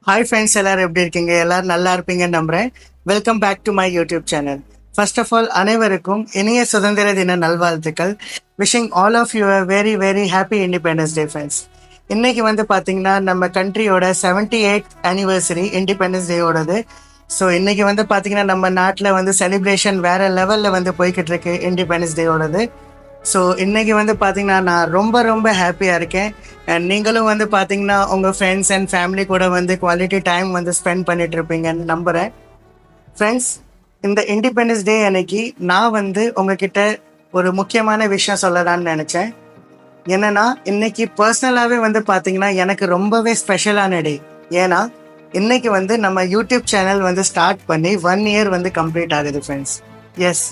Hi friends, எல்லாரும் எப்படி இருக்கீங்க? எல்லாரும் நல்லா இருப்பீங்கன்னு நம்புறேன். Welcome back to my YouTube channel. First of all, அனைவருக்கும் இனிய சுதந்திர தின நல்வாழ்த்துக்கள். Wishing all of you a very very happy independence day friends. இன்னைக்கு வந்து பார்த்தீங்கன்னா நம்ம கண்ட்ரியோட 78th anniversary இண்டிபெண்டன்ஸ் டேயோடது. ஸோ இன்னைக்கு வந்து பார்த்தீங்கன்னா நம்ம நாட்டில் வந்து செலிப்ரேஷன் வேற லெவலில் வந்து போய்கிட்டு இருக்கு இண்டிபெண்டன்ஸ் டேயோடது. ஸோ இன்னைக்கு வந்து பார்த்தீங்கன்னா நான் ரொம்ப ரொம்ப ஹாப்பியாக இருக்கேன். அண்ட் நீங்களும் வந்து பார்த்தீங்கன்னா உங்கள் ஃப்ரெண்ட்ஸ் அண்ட் ஃபேமிலி கூட வந்து குவாலிட்டி டைம் வந்து ஸ்பெண்ட் பண்ணிட்டு இருப்பீங்கன்னு நம்புகிறேன். ஃப்ரெண்ட்ஸ், இந்த இண்டிபெண்டன்ஸ் டே அன்னைக்கு நான் வந்து உங்ககிட்ட ஒரு முக்கியமான விஷயம் சொல்லலாம்னு நினச்சேன். என்னன்னா, இன்னைக்கு பர்சனலாகவே வந்து பார்த்தீங்கன்னா எனக்கு ரொம்பவே ஸ்பெஷலான டே. ஏன்னா இன்னைக்கு வந்து நம்ம யூடியூப் சேனல் வந்து ஸ்டார்ட் பண்ணி 1 year வந்து கம்ப்ளீட் ஆகுது ஃப்ரெண்ட்ஸ். எஸ்,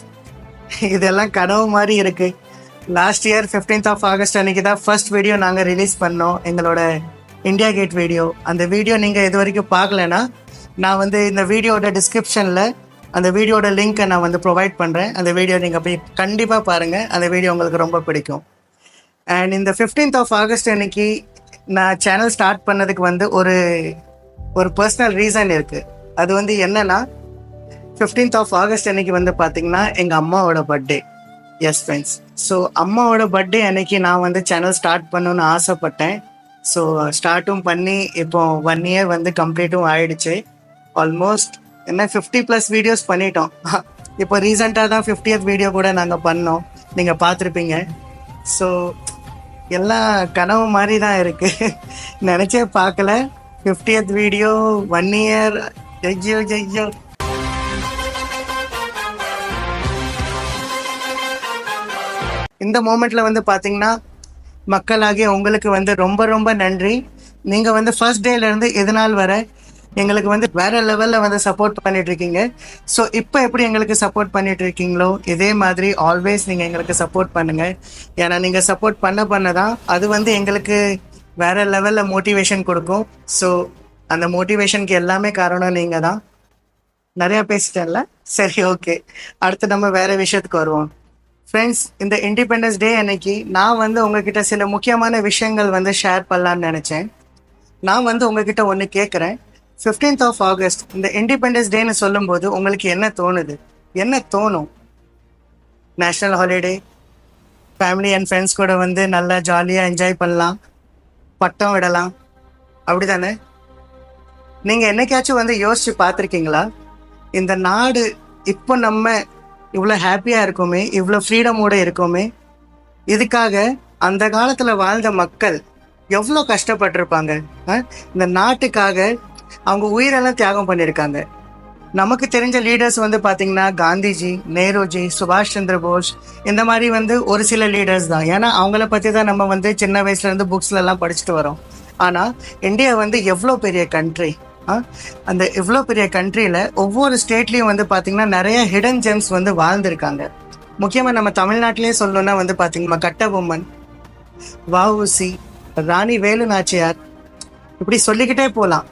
இதெல்லாம் கனவு மாதிரி இருக்கு. Last year 15th of August அன்னைக்கு தான் ஃபர்ஸ்ட் வீடியோ நாங்கள் ரிலீஸ் பண்ணோம், எங்களோட இந்தியா கேட் வீடியோ. அந்த வீடியோ நீங்கள் இது வரைக்கும் பார்க்கலன்னா நான் வந்து இந்த வீடியோட டிஸ்கிரிப்ஷனில் அந்த வீடியோட லிங்க்கை நான் வந்து ப்ரொவைட் பண்ணுறேன். அந்த வீடியோ நீங்கள் போய் கண்டிப்பாக பாருங்கள், அந்த வீடியோ உங்களுக்கு ரொம்ப பிடிக்கும். அண்ட் இந்த 15th of August அன்னைக்கு நான் சேனல் ஸ்டார்ட் பண்ணதுக்கு வந்து ஒரு பர்சனல் ரீசன் இருக்குது. அது வந்து என்னன்னா, 15th of August அன்னைக்கு வந்து பார்த்தீங்கன்னா எங்கள் அம்மாவோட பர்த்டே. எஸ் ஃப்ரெண்ட்ஸ், ஸோ அம்மாவோட பர்த்டே அன்னைக்கு நான் வந்து சேனல் ஸ்டார்ட் பண்ணணும்னு ஆசைப்பட்டேன். ஸோ ஸ்டார்ட்டும் பண்ணி இப்போ 1 year வந்து கம்ப்ளீட்டும் ஆயிடுச்சு. ஆல்மோஸ்ட் 50+ வீடியோஸ் பண்ணிட்டோம். இப்போ ரீசெண்டாக தான் 50th வீடியோ கூட நாங்கள் பண்ணோம், நீங்கள் பார்த்துருப்பீங்க. ஸோ எல்லாம் கனவு மாதிரி தான் இருக்குது. நினச்சே பார்க்கல 50th வீடியோ 1 year. ஜெய்யோ ஜெய்யோ. இந்த மூமெண்ட்ல வந்து பார்த்தீங்கன்னா மக்களாகிய உங்களுக்கு வந்து ரொம்ப ரொம்ப நன்றி. நீங்கள் வந்து ஃபர்ஸ்ட் டேலேருந்து இது நாள் வரை எங்களுக்கு வந்து வேற லெவலில் வந்து சப்போர்ட் பண்ணிட்டு இருக்கீங்க. ஸோ இப்போ எப்படி எங்களுக்கு சப்போர்ட் பண்ணிட்டு இருக்கீங்களோ இதே மாதிரி ஆல்வேஸ் நீங்கள் எங்களுக்கு சப்போர்ட் பண்ணுங்க. ஏன்னா நீங்கள் சப்போர்ட் பண்ண தான் அது வந்து எங்களுக்கு வேற லெவலில் மோட்டிவேஷன் கொடுக்கும். ஸோ அந்த மோட்டிவேஷனுக்கு எல்லாமே காரணம் நீங்கள் தான். நிறையா பேசிட்டேன்ல, சரி ஓகே, அடுத்து நம்ம வேற விஷயத்துக்கு வருவோம். ஃப்ரெண்ட்ஸ், இந்த இண்டிபெண்டன்ஸ் டே அன்னைக்கு நான் வந்து உங்ககிட்ட சில முக்கியமான விஷயங்கள் வந்து ஷேர் பண்ணலான்னு நினச்சேன். நான் வந்து உங்ககிட்ட ஒன்று கேட்குறேன். 15th of August இந்த இண்டிபெண்டன்ஸ் டேன்னு சொல்லும்போது உங்களுக்கு என்ன தோணுது? என்ன தோணும்? National holiday, family and friends கூட வந்து நல்லா ஜாலியாக என்ஜாய் பண்ணலாம், பட்டம் விடலாம், அப்படி தானே? நீங்கள் என்னைக்காச்சும் வந்து யோசிச்சு பார்த்துருக்கீங்களா? இந்த நாடு இப்போ நம்ம இவ்வளோ ஹாப்பியாக இருக்கோமே, இவ்வளோ ஃப்ரீடமோடு இருக்கோமே, இதுக்காக அந்த காலத்தில் வாழ்ந்த மக்கள் எவ்வளோ கஷ்டப்பட்டிருப்பாங்க. இந்த நாட்டுக்காக அவங்க உயிரெல்லாம் தியாகம் பண்ணியிருக்காங்க. நமக்கு தெரிஞ்ச லீடர்ஸ் வந்து பார்த்திங்கன்னா காந்திஜி, நேருஜி, சுபாஷ் சந்திர போஸ், இந்த மாதிரி வந்து ஒரு சில லீடர்ஸ் தான். ஏன்னா அவங்கள பற்றி தான் நம்ம வந்து சின்ன வயசுலேருந்து புக்ஸ்லலாம் படிச்சுட்டு வரோம். ஆனால் இந்தியா வந்து எவ்வளோ பெரிய கண்ட்ரி. அந்த இவ்வளோ பெரிய கண்ட்ரியில் ஒவ்வொரு ஸ்டேட்லேயும் வந்து பார்த்திங்கன்னா நிறைய ஹிடன் ஜெம்ஸ் வந்து வாழ்ந்துருக்காங்க. முக்கியமாக நம்ம தமிழ்நாட்டிலே சொல்லணும்னா வந்து பார்த்திங்கன்னா கட்டபொம்மன், வஉசி, ராணி வேலு நாச்சியார், இப்படி சொல்லிக்கிட்டே போகலாம்.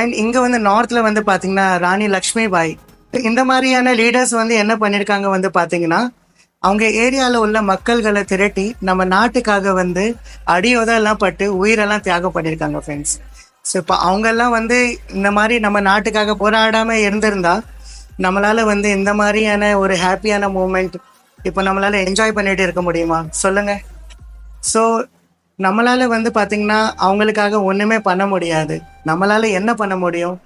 அண்ட் இங்கே வந்து நார்த்தில் வந்து பார்த்திங்கன்னா ராணி லக்ஷ்மி பாய். இந்த மாதிரியான லீடர்ஸ் வந்து என்ன பண்ணியிருக்காங்க வந்து பார்த்திங்கன்னா அவங்க ஏரியாவில் உள்ள மக்கள்களை திரட்டி நம்ம நாட்டுக்காக வந்து அடியோதெல்லாம் பட்டு உயிரெல்லாம் தியாகம் பண்ணியிருக்காங்க ஃப்ரெண்ட்ஸ். ஸோ இப்போ அவங்கெல்லாம் வந்து இந்த மாதிரி நம்ம நாட்டுக்காக போராடாமல் இருந்திருந்தா நம்மளால் வந்து இந்த மாதிரியான ஒரு ஹாப்பியான மூமெண்ட் இப்போ நம்மளால் என்ஜாய் பண்ணிட்டு இருக்க முடியுமா சொல்லுங்கள்? ஸோ நம்மளால் வந்து பார்த்திங்கன்னா அவங்களுக்காக ஒன்றுமே பண்ண முடியாது. நம்மளால் என்ன பண்ண முடியும்?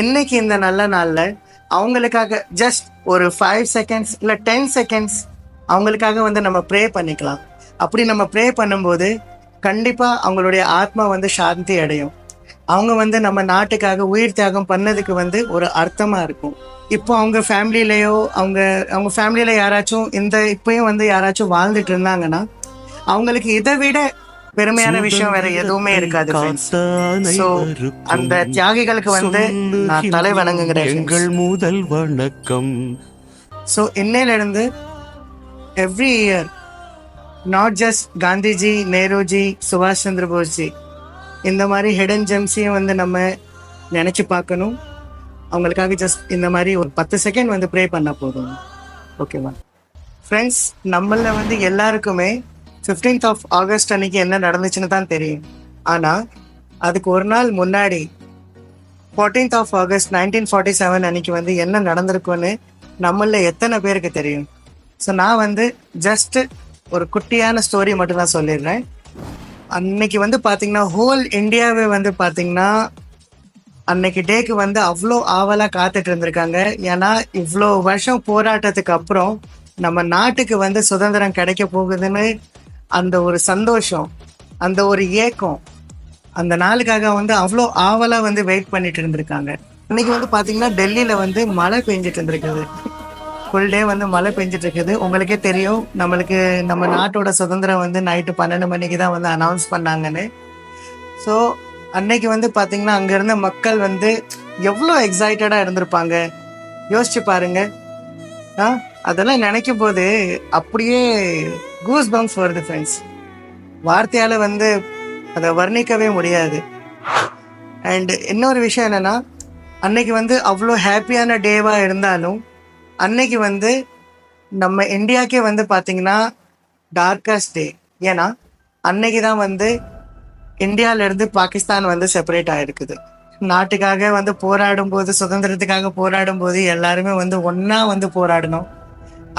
இன்னைக்கு இந்த நல்ல நாளில் அவங்களுக்காக ஜஸ்ட் ஒரு 5 seconds இல்லை 10 seconds அவங்களுக்காக வந்து நம்ம ப்ரே பண்ணிக்கலாம். அப்படி நம்ம ப்ரே பண்ணும்போது கண்டிப்பாக அவங்களுடைய ஆத்மா வந்து சாந்தி அடையும். அவங்க வந்து நம்ம நாட்டுக்காக உயிர் தியாகம் பண்ணதுக்கு வந்து ஒரு அர்த்தமாக இருக்கும். இப்போ அவங்க ஃபேமிலியிலையோ அவங்க ஃபேமிலியில் யாராச்சும் இப்பயும் வந்து யாராச்சும் வாழ்ந்துட்டு இருந்தாங்கன்னா அவங்களுக்கு இதை விட பெருமையான விஷயம் வேற எதுவுமே இருக்காது. ஸோ அந்த தியாகிகளுக்கு வந்து நான் தலை வணங்குகிறேன். எங்கள் முதல் வணக்கம். ஸோ இன்னையிலிருந்து every year not just Gandhiji, Nehruji, சுபாஷ் சந்திர போஸ்ஜி, இந்த மாதிரி ஹிடன் ஜெம்ஸையும் வந்து நம்ம நினச்சி பார்க்கணும். அவங்களுக்காக ஜஸ்ட் இந்த மாதிரி ஒரு 10 செகண்ட் வந்து ப்ரே பண்ணால் போதும். ஓகேவா ஃப்ரெண்ட்ஸ்? நம்மள வந்து எல்லாருக்குமே 15th of August அன்னைக்கு என்ன நடந்துச்சுன்னு தான் தெரியும். ஆனால் அதுக்கு ஒரு நாள் முன்னாடி 14th of August 1947 அன்னைக்கு வந்து என்ன நடந்திருக்கும்னு நம்மள எத்தனை பேருக்கு தெரியும்? ஸோ நான் வந்து ஜஸ்ட் ஒரு குட்டியான ஸ்டோரி மட்டும் தான் சொல்லிடுறேன். அன்னைக்கு வந்து பார்த்தீங்கன்னா ஹோல் இந்தியாவே வந்து பார்த்தீங்கன்னா அன்னைக்கு டேக்கு வந்து அவ்வளோ ஆவலாக காத்துட்டு இருந்திருக்காங்க. ஏன்னா இவ்வளோ வருஷம் போராட்டத்துக்கு அப்புறம் நம்ம நாட்டுக்கு வந்து சுதந்திரம் கிடைக்க போகுதுன்னு அந்த ஒரு சந்தோஷம், அந்த ஒரு ஏக்கம், அந்த நாளுக்காக வந்து அவ்வளோ ஆவலாக வந்து வெயிட் பண்ணிட்டு இருந்திருக்காங்க. இன்னைக்கு வந்து பார்த்தீங்கன்னா டெல்லியில் வந்து மழை பெஞ்சிட்டு இருந்திருக்குது. ஃபுல் டே வந்து மழை பெஞ்சிட்டு இருக்குது. உங்களுக்கே தெரியும் நம்மளுக்கு நம்ம நாட்டோட சுதந்திரம் வந்து நைட்டு 12 மணிக்கு தான் வந்து அனௌன்ஸ் பண்ணாங்கன்னு. ஸோ அன்னைக்கு வந்து பார்த்தீங்கன்னா அங்கே இருந்த மக்கள் வந்து எவ்வளோ எக்ஸைட்டடாக இருந்திருப்பாங்க யோசிச்சு பாருங்க. அதெல்லாம் நினைக்கும் போது அப்படியே கூஸ் பம்ப்ஸ் வருது ஃப்ரெண்ட்ஸ். வார்த்தையால் வந்து அதை வர்ணிக்கவே முடியாது. அண்ட் இன்னொரு விஷயம் என்னென்னா அன்னைக்கு வந்து அவ்வளோ ஹாப்பியான டேவாக இருந்தாலும் அன்னைக்கு வந்து நம்ம இந்தியாவுக்கே வந்து பார்த்தீங்கன்னா டார்க்கஸ்ட் டே. ஏன்னா அன்னைக்கு தான் வந்து இந்தியாவிலேருந்து பாகிஸ்தான் வந்து செப்பரேட் ஆகிருக்குது. நாட்டுக்காக வந்து போராடும் போது, சுதந்திரத்துக்காக போராடும் போது எல்லாருமே வந்து ஒன்றா வந்து போராடணும்.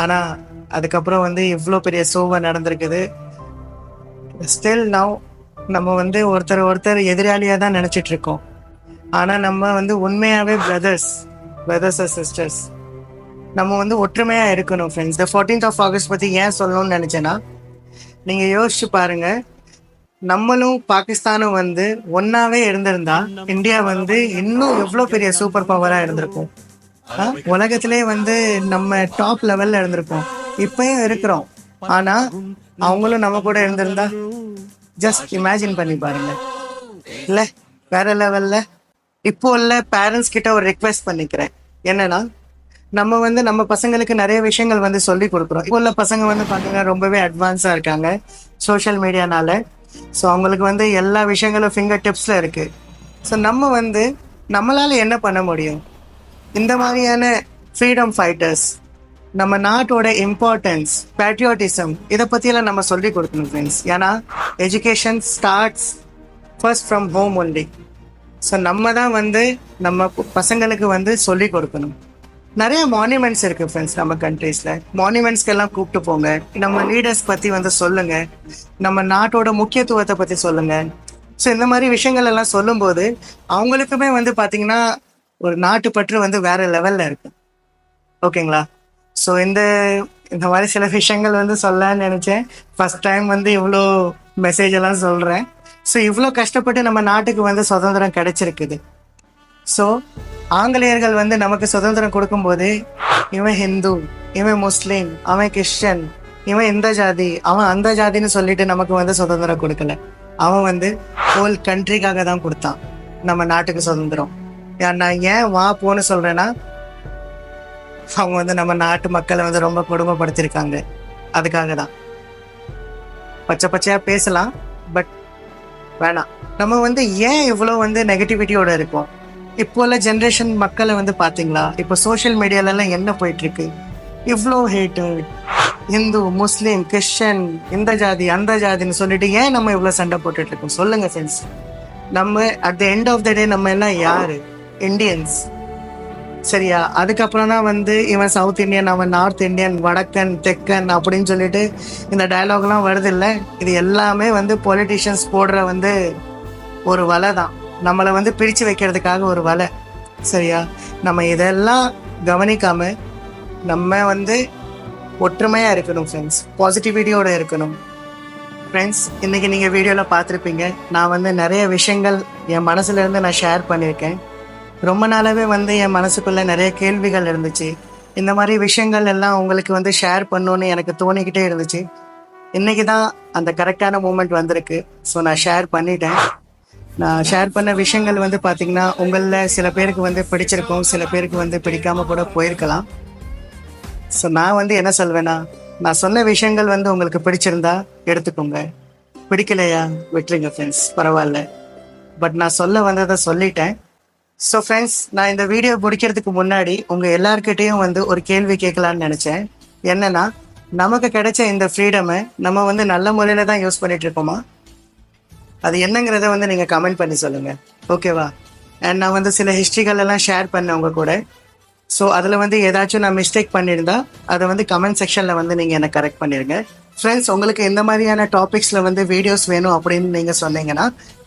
ஆனால் அதுக்கப்புறம் வந்து இவ்வளோ பெரிய சோகம் நடந்திருக்குது. ஸ்டில் நவ் நம்ம வந்து ஒருத்தர் எதிராளியாக தான் நினச்சிட்டு இருக்கோம். ஆனால் நம்ம வந்து உண்மையாகவே பிரதர்ஸ் அண்ட் சிஸ்டர்ஸ். நம்ம வந்து ஒற்றுமையாக இருக்கணும் ஃப்ரெண்ட்ஸ். இந்த 14th of August பற்றி ஏன் சொல்லணும்னு நினச்சேன்னா, நீங்கள் யோசிச்சு பாருங்கள், நம்மளும் பாகிஸ்தானும் வந்து ஒன்றாவே இருந்திருந்தா இந்தியா வந்து இன்னும் எவ்வளோ பெரிய சூப்பர் பவராக இருந்திருக்கும். உலகத்திலே வந்து நம்ம டாப் லெவலில் இருந்திருக்கோம். இப்பயும் இருக்கிறோம். ஆனால் அவங்களும் நம்ம கூட இருந்திருந்தா ஜஸ்ட் இமேஜின் பண்ணி பாருங்க. இல்லை வேற லெவலில். இப்போ உள்ள பேரண்ட்ஸ் கிட்ட ஒரு ரிக்வெஸ்ட் பண்ணிக்கிறேன். என்னன்னா, நம்ம வந்து நம்ம பசங்களுக்கு நிறைய விஷயங்கள் வந்து சொல்லி கொடுக்குறோம். இப்போ உள்ள பசங்க வந்து பார்த்தீங்கன்னா ரொம்பவே அட்வான்ஸாக இருக்காங்க சோஷியல் மீடியானால. ஸோ அவங்களுக்கு வந்து எல்லா விஷயங்களும் ஃபிங்கர் டிப்ஸில் இருக்குது. ஸோ நம்ம வந்து நம்மளால் என்ன பண்ண முடியும்? இந்த மாதிரியான ஃப்ரீடம் ஃபைட்டர்ஸ், நம்ம நாட்டோட இம்பார்ட்டன்ஸ், பேட்ரியாட்டிசம், இதை பற்றியெல்லாம் நம்ம சொல்லி கொடுக்கணும் ஃப்ரெண்ட்ஸ். ஏன்னா education starts first from home only. So நம்ம தான் வந்து நம்ம பசங்களுக்கு வந்து சொல்லி கொடுக்கணும். நிறைய மான்யூமெண்ட்ஸ் இருக்குது ஃப்ரெண்ட்ஸ் நம்ம கண்ட்ரீஸில். மான்யூமெண்ட்ஸ்க்கெல்லாம் கூப்பிட்டு போங்க. நம்ம லீடர்ஸ் பற்றி வந்து சொல்லுங்கள். நம்ம நாட்டோட முக்கியத்துவத்தை பற்றி சொல்லுங்கள். ஸோ இந்த மாதிரி விஷயங்கள் எல்லாம் சொல்லும்போது அவங்களுக்குமே வந்து பார்த்திங்கன்னா ஒரு நாட்டு பற்று வந்து வேறு லெவலில் இருக்கும். ஓகேங்களா? ஸோ இந்த மாதிரி சில விஷயங்கள் வந்து சொல்லலான்னு நினச்சேன். ஃபஸ்ட் டைம் வந்து இவ்வளோ மெசேஜ் எல்லாம் சொல்கிறேன். ஸோ இவ்வளோ கஷ்டப்பட்டு நம்ம நாட்டுக்கு வந்து சுதந்திரம் கிடைச்சிருக்குது. ஸோ ஆங்கிலேயர்கள் வந்து நமக்கு சுதந்திரம் கொடுக்கும்போது இவன் ஹிந்து, இவன் முஸ்லீம், அவன் கிறிஸ்டியன், இவன் இந்த ஜாதி, அவன் அந்த ஜாதின்னு சொல்லிட்டு நமக்கு வந்து சுதந்திரம் கொடுக்கல. அவன் வந்து ஹோல் கண்ட்ரிக்காக தான் கொடுத்தான் நம்ம நாட்டுக்கு சுதந்திரம். நான் ஏன் வா போன்னு சொல்கிறேன்னா, அவங்க வந்து நம்ம நாட்டு மக்களை வந்து ரொம்ப கொடுமைப்படுத்திருக்காங்க. அதுக்காக தான். பச்சையாக பேசலாம், பட் வேணாம். நம்ம வந்து ஏன் இவ்வளோ வந்து நெகட்டிவிட்டியோட இருக்கோம்? இப்போ உள்ள ஜென்ரேஷன் மக்களை வந்து பார்த்தீங்களா, இப்போ சோஷியல் மீடியாலெல்லாம் என்ன போயிட்டுருக்கு? இவ்வளோ ஹேட்டு, இந்து, முஸ்லீம், கிறிஸ்டியன், இந்த ஜாதி அந்த ஜாதின்னு சொல்லிட்டு ஏன் நம்ம இவ்வளோ சண்டை போட்டுட்ருக்கோம்? சொல்லுங்கள் ஃப்ரெண்ட்ஸ். நம்ம at the end of the day நம்ம எல்லாம் யார்? இண்டியன்ஸ். சரியா? அதுக்கப்புறம் தான் வந்து இவன் சவுத் இண்டியன், அவன் நார்த் இண்டியன், வடக்கன், தெக்கன் அப்படின்னு சொல்லிட்டு இந்த டயலாக்லாம் வருது இல்லை? இது எல்லாமே வந்து பொலிட்டிஷியன்ஸ் போடுற வந்து ஒரு வலை தான். நம்மளை வந்து பிரித்து வைக்கிறதுக்காக ஒரு வலை. சரியா? நம்ம இதெல்லாம் கவனிக்காமல் நம்ம வந்து ஒற்றுமையாக இருக்கணும் ஃப்ரெண்ட்ஸ். பாசிட்டிவிட்டியோடு இருக்கணும் ஃப்ரெண்ட்ஸ். இன்றைக்கி நீங்கள் வீடியோவில் பார்த்துருப்பீங்க, நான் வந்து நிறைய விஷயங்கள் என் மனசுலேருந்து நான் ஷேர் பண்ணியிருக்கேன். ரொம்ப நாளாகவே வந்து என் மனசுக்குள்ளே நிறைய கேள்விகள் இருந்துச்சு. இந்த மாதிரி விஷயங்கள் எல்லாம் உங்களுக்கு வந்து ஷேர் பண்ணணுன்னு எனக்கு தோணிக்கிட்டே இருந்துச்சு. இன்றைக்கி தான் அந்த கரெக்டான மூமெண்ட் வந்திருக்கு. ஸோ நான் ஷேர் பண்ணிட்டேன். நான் ஷேர் பண்ண விஷயங்கள் வந்து பார்த்திங்கன்னா உங்களில் சில பேருக்கு வந்து பிடிச்சிருக்கும், சில பேருக்கு வந்து பிடிக்காமல் கூட போயிருக்கலாம். ஸோ நான் வந்து என்ன சொல்வேன்னா, நான் சொன்ன விஷயங்கள் வந்து உங்களுக்கு பிடிச்சிருந்தா எடுத்துக்கோங்க, பிடிக்கலையா விட்டுருங்க ஃப்ரெண்ட்ஸ், பரவாயில்ல. பட் நான் சொல்ல வந்ததை சொல்லிட்டேன். ஸோ ஃப்ரெண்ட்ஸ், நான் இந்த வீடியோ முடிக்கிறதுக்கு முன்னாடி உங்கள் எல்லாருக்கிட்டேயும் வந்து ஒரு கேள்வி கேட்கலான்னு நினச்சேன். என்னென்னா, நமக்கு கிடைச்ச இந்த ஃப்ரீடமை நம்ம வந்து நல்ல முறையில் தான் யூஸ் பண்ணிகிட்டு இருக்கோமா? அது என்னங்கிறத வந்து நீங்கள் கமெண்ட் பண்ணி சொல்லுங்கள். ஓகேவா? அண்ட் நான் வந்து சில ஹிஸ்ட்ரிகள் எல்லாம் ஷேர் பண்ணேன் உங்க கூட. ஸோ அதில் வந்து ஏதாச்சும் நான் மிஸ்டேக் பண்ணியிருந்தா அதை வந்து கமெண்ட் செக்ஷனில் வந்து நீங்கள் என்னை கரெக்ட் பண்ணிடுங்க. ஃப்ரெண்ட்ஸ், உங்களுக்கு எந்த மாதிரியான டாபிக்ஸில் வந்து வீடியோஸ் வேணும் அப்படின்னு நீங்கள் சொன்னீங்கன்னா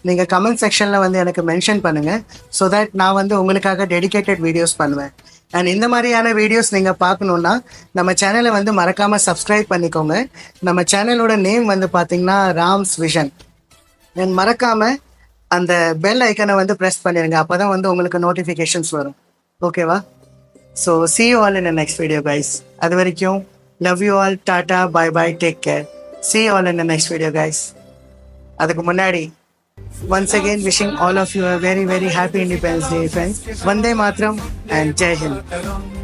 நீங்கள் கமெண்ட் செக்ஷனில் வந்து எனக்கு மென்ஷன் பண்ணுங்கள். ஸோ தட் நான் வந்து உங்களுக்காக டெடிகேட்டட் வீடியோஸ் பண்ணுவேன். அண்ட் இந்த மாதிரியான வீடியோஸ் நீங்கள் பார்க்கணுன்னா நம்ம சேனலை வந்து மறக்காமல் சப்ஸ்கிரைப் பண்ணிக்கோங்க. நம்ம சேனலோட நேம் வந்து பார்த்தீங்கன்னா ராம்ஸ் விஷன். அண்ட் மறக்காமல் அந்த பெல் ஐக்கனை வந்து ப்ரெஸ் பண்ணிடுங்க. அப்போ தான் வந்து உங்களுக்கு நோட்டிஃபிகேஷன்ஸ் வரும். ஓகேவா? So see you all in the next video, guys. அது வரைக்கும் love you all, tata, bye bye, take care. See you all in the next video, guys. அதுக்கு முன்னாடி once again wishing all of you a very very happy Independence Day, friends. Vande Mataram and Jai Hind.